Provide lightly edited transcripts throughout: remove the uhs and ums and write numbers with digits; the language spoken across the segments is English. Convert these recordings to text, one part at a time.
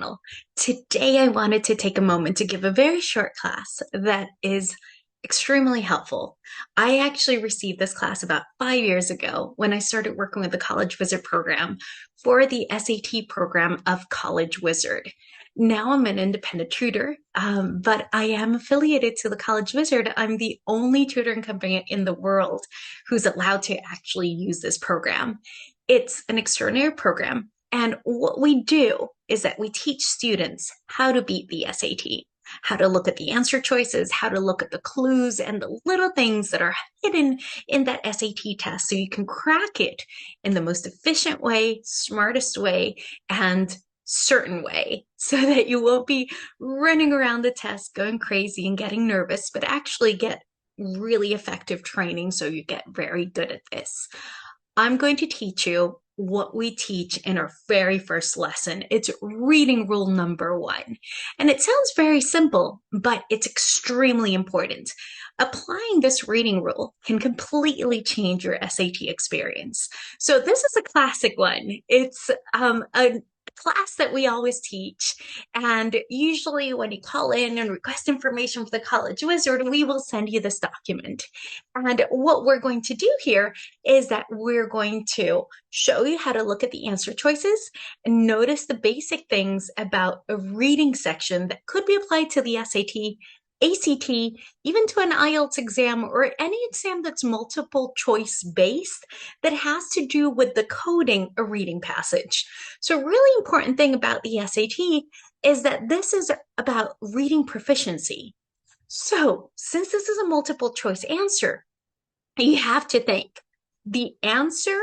channel. Today I wanted to take a moment to give a very short class that is extremely helpful. I actually received this class about 5 years ago when I started working with the College Wizard program for the SAT program of College Wizard. Now I'm an independent tutor, but I am affiliated to the College Wizard. I'm the only tutoring company in the world who's allowed to actually use this program. It's an extraordinary program. And what we do is that we teach students how to beat the SAT, how to look at the answer choices, how to look at the clues and the little things that are hidden in that SAT test so you can crack it in the most efficient way, smartest way, and certain way so that you won't be running around the test going crazy and getting nervous, but actually get really effective training so you get very good at this. I'm going to teach you what we teach in our very first lesson. It's reading rule number 1. And it sounds very simple, but it's extremely important. Applying this reading rule can completely change your SAT experience. So this is a classic one. It's a class that we always teach. And usually when you call in and request information for the College Wizard, we will send you this document. And what we're going to do here is that we're going to show you how to look at the answer choices and notice the basic things about a reading section that could be applied to the SAT, ACT, even to an IELTS exam or any exam that's multiple choice based that has to do with decoding a reading passage. So a really important thing about the SAT is that this is about reading proficiency. So since this is a multiple choice answer, you have to think the answer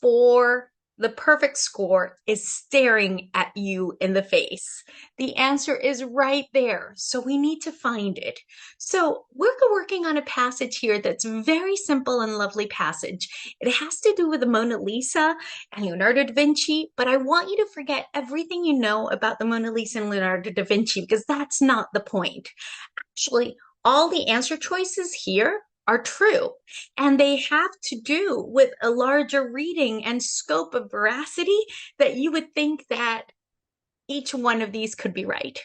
for the perfect score is staring at you in the face. The answer is right there, so we need to find it. So we're working on a passage here that's very simple and lovely passage. It has to do with the Mona Lisa and Leonardo da Vinci, but I want you to forget everything you know about the Mona Lisa and Leonardo da Vinci because that's not the point. Actually, all the answer choices here are true, and they have to do with a larger reading and scope of veracity that you would think that each one of these could be right.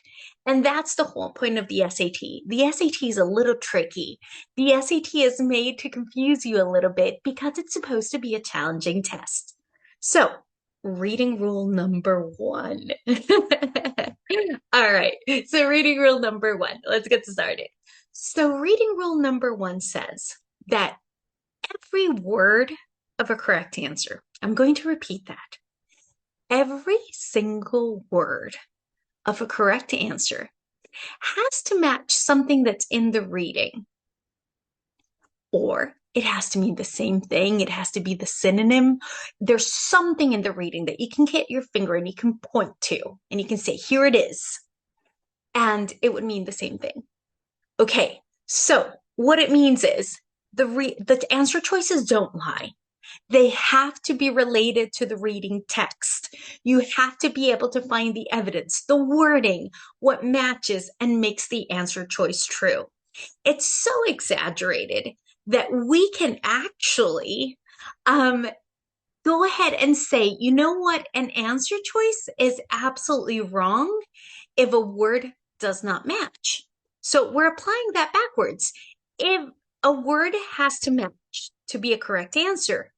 And that's the whole point of the SAT. The SAT is a little tricky. The SAT is made to confuse you a little bit because it's supposed to be a challenging test. So, reading rule number 1. All right, so reading rule number 1. Let's get started. So reading rule number 1 says that every word of a correct answer, I'm going to repeat that. Every single word of a correct answer has to match something that's in the reading. Or it has to mean the same thing. It has to be the synonym. There's something in the reading that you can get your finger and you can point to, and you can say, here it is. And it would mean the same thing. Okay, so what it means is the answer choices don't lie. They have to be related to the reading text. You have to be able to find the evidence, the wording, what matches and makes the answer choice true. It's so exaggerated that we can actually go ahead and say, you know what, an answer choice is absolutely wrong if a word does not match. So we're applying that backwards. If a word has to match to be a correct answer,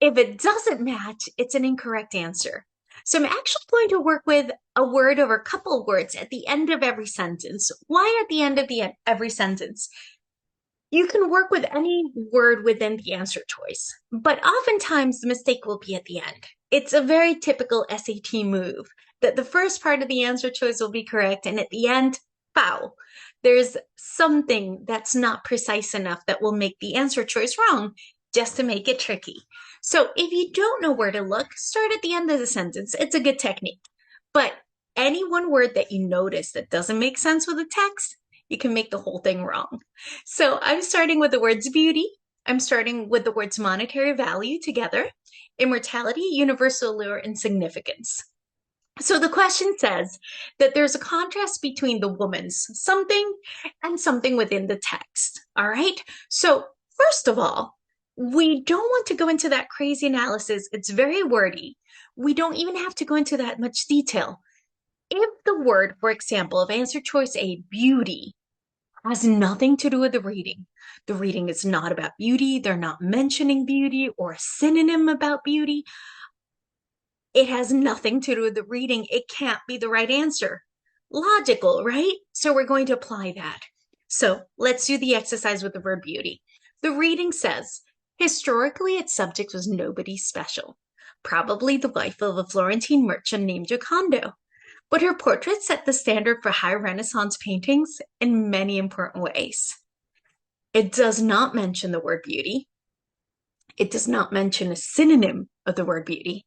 if it doesn't match, it's an incorrect answer. So I'm actually going to work with a word or a couple of words at the end of every sentence. Why at the end of every sentence? You can work with any word within the answer choice, but oftentimes the mistake will be at the end. It's a very typical SAT move that the first part of the answer choice will be correct, and at the end, foul. There's something that's not precise enough that will make the answer choice wrong, just to make it tricky. So if you don't know where to look, start at the end of the sentence. It's a good technique. But any one word that you notice that doesn't make sense with the text, you can make the whole thing wrong. So I'm starting with the words beauty. I'm starting with the words monetary value together, immortality, universal allure, and significance. So the question says that there's a contrast between the woman's something and something within the text. All right. So first of all, we don't want to go into that crazy analysis. It's very wordy. We don't even have to go into that much detail. If the word, for example, of answer choice A, beauty, has nothing to do with the reading. The reading is not about beauty. They're not mentioning beauty or a synonym about beauty. It has nothing to do with the reading. It can't be the right answer. Logical, right? So we're going to apply that. So let's do the exercise with the verb beauty. The reading says, historically, its subject was nobody special, probably the wife of a Florentine merchant named Giocondo. But her portrait set the standard for high Renaissance paintings in many important ways. It does not mention the word beauty. It does not mention a synonym of the word beauty.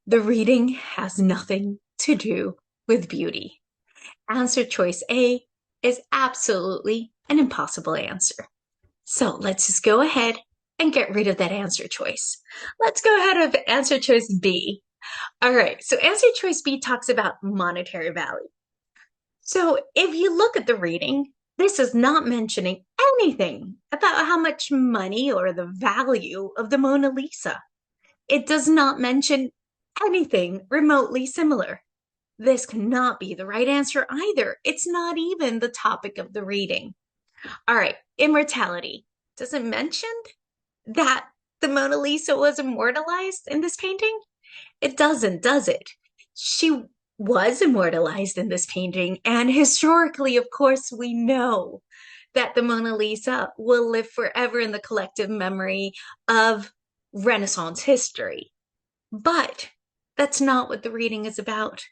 The reading has nothing to do with beauty. Answer choice A is absolutely an impossible answer. So let's just go ahead and get rid of that answer choice. Let's go ahead of answer choice B. All right, so answer choice B talks about monetary value. So if you look at the reading, this is not mentioning anything about how much money or the value of the Mona Lisa. It does not mention anything remotely similar. This cannot be the right answer either. It's not even the topic of the reading. All right, immortality. Does it mention that the Mona Lisa was immortalized in this painting? It doesn't, does it? She was immortalized in this painting, and historically, of course, we know that the Mona Lisa will live forever in the collective memory of Renaissance history. But that's not what the reading is about.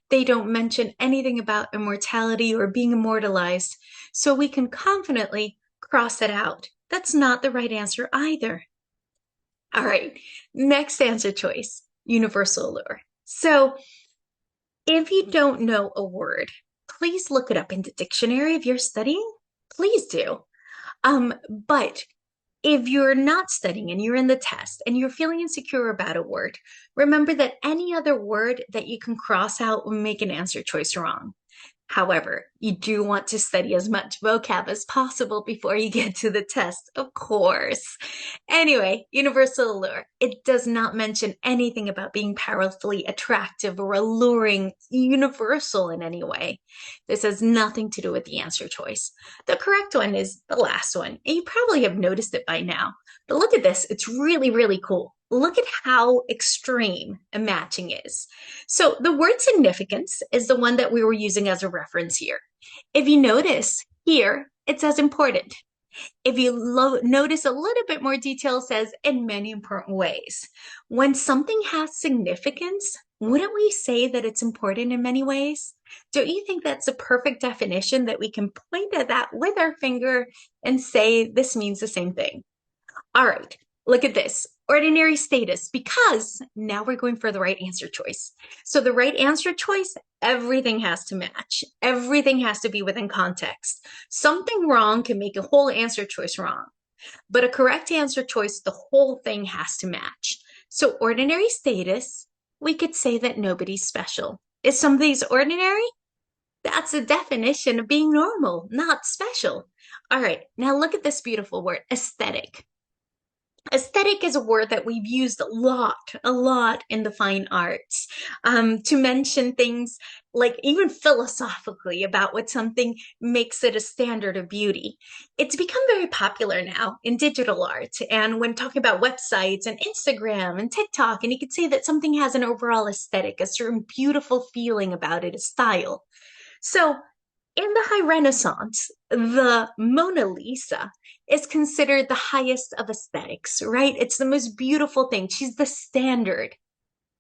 They don't mention anything about immortality or being immortalized, so we can confidently cross it out. That's not the right answer either. All right, next answer choice, universal allure. So if you don't know a word, please look it up in the dictionary if you're studying. Please do. But if you're not studying and you're in the test and you're feeling insecure about a word, remember that any other word that you can cross out will make an answer choice wrong. However, you do want to study as much vocab as possible before you get to the test, of course. Anyway, universal allure. It does not mention anything about being powerfully attractive or alluring, universal in any way. This has nothing to do with the answer choice. The correct one is the last one, and you probably have noticed it by now. But look at this. It's really, really cool. Look at how extreme a matching is. So the word significance is the one that we were using as a reference here. If you notice here, it says important. If you notice a little bit more detail, it says in many important ways. When something has significance, wouldn't we say that it's important in many ways? Don't you think that's a perfect definition that we can point at that with our finger and say this means the same thing? All right, look at this. Ordinary status, because now we're going for the right answer choice. So the right answer choice, everything has to match. Everything has to be within context. Something wrong can make a whole answer choice wrong. But a correct answer choice, the whole thing has to match. So ordinary status, we could say that nobody's special. Is somebody's ordinary? That's a definition of being normal, not special. All right, now look at this beautiful word, aesthetic. Aesthetic is a word that we've used a lot in the fine arts to mention things like even philosophically about what something makes it a standard of beauty. It's become very popular now in digital art and when talking about websites and Instagram and TikTok, and you could say that something has an overall aesthetic, a certain beautiful feeling about it, a style. So in the High Renaissance, the Mona Lisa is considered the highest of aesthetics, right? It's the most beautiful thing. She's the standard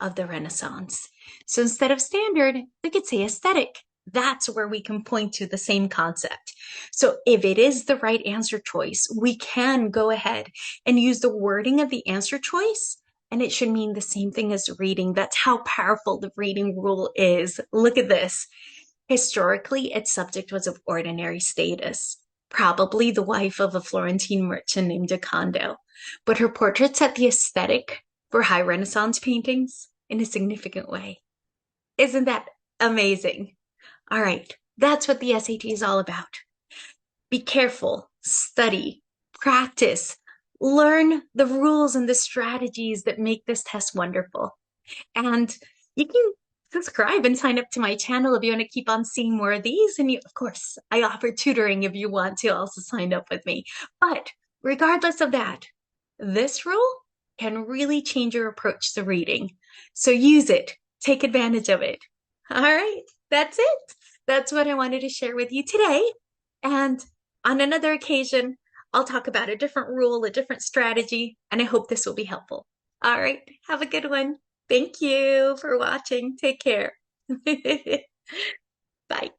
of the Renaissance. So instead of standard, we could say aesthetic. That's where we can point to the same concept. So if it is the right answer choice, we can go ahead and use the wording of the answer choice, and it should mean the same thing as reading. That's how powerful the reading rule is. Look at this. Historically, its subject was of ordinary status, probably the wife of a Florentine merchant named Giocondo, but her portrait set the aesthetic for high Renaissance paintings in a significant way. Isn't that amazing? All right, that's what the SAT is all about. Be careful, study, practice, learn the rules and the strategies that make this test wonderful. And you can subscribe and sign up to my channel if you want to keep on seeing more of these. And you, of course, I offer tutoring if you want to also sign up with me. But regardless of that, this rule can really change your approach to reading. So use it, take advantage of it. All right, that's it. That's what I wanted to share with you today. And on another occasion, I'll talk about a different rule, a different strategy, and I hope this will be helpful. All right, have a good one. Thank you for watching. Take care. Bye.